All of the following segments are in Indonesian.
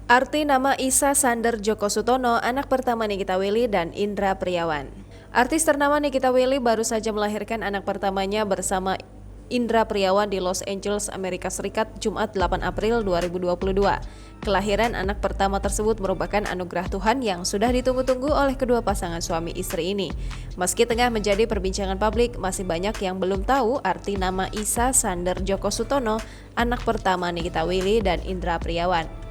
Arti nama Isa Sander Djoko Sutono, anak pertama Nikita Willy dan Indra Priawan. Artis ternama Nikita Willy baru saja melahirkan anak pertamanya bersama Indra Priawan di Los Angeles, Amerika Serikat, Jumat 8 April 2022. Kelahiran anak pertama tersebut merupakan anugerah Tuhan yang sudah ditunggu-tunggu oleh kedua pasangan suami istri ini. Meski tengah menjadi perbincangan publik, masih banyak yang belum tahu arti nama Isa Sander Djoko Sutono, anak pertama Nikita Willy dan Indra Priawan.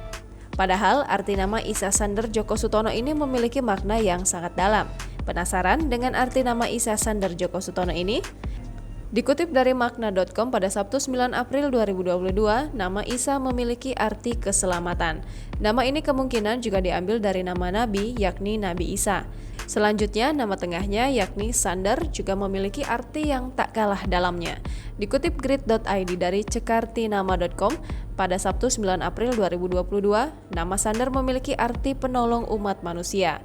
Padahal arti nama Isa Sander Djoko Sutono ini memiliki makna yang sangat dalam. Penasaran dengan arti nama Isa Sander Djoko Sutono ini? Dikutip dari makna.com pada Sabtu 9 April 2022, nama Isa memiliki arti keselamatan. Nama ini kemungkinan juga diambil dari nama Nabi, yakni Nabi Isa. Selanjutnya, nama tengahnya yakni Sander juga memiliki arti yang tak kalah dalamnya. Dikutip grid.id dari cekartinama.com, pada Sabtu 9 April 2022, nama Sander memiliki arti penolong umat manusia.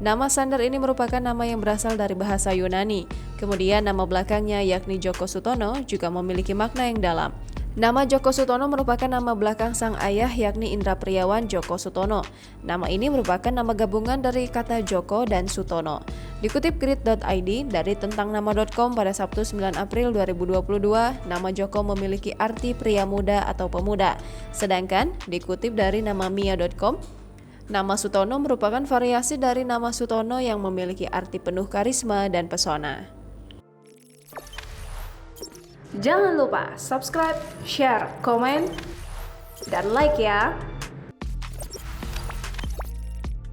Nama Sander ini merupakan nama yang berasal dari bahasa Yunani. Kemudian nama belakangnya yakni Djoko Sutono juga memiliki makna yang dalam. Nama Djoko Sutono merupakan nama belakang sang ayah yakni Indra Priawan Djoko Sutono. Nama ini merupakan nama gabungan dari kata Djoko dan Sutono. Dikutip grid.id dari tentangnama.com pada Sabtu 9 April 2022, nama Djoko memiliki arti pria muda atau pemuda. Sedangkan dikutip dari nama mia.com, nama Sutono merupakan variasi dari nama Sutono yang memiliki arti penuh karisma dan pesona. Jangan lupa subscribe, share, komen, dan like ya!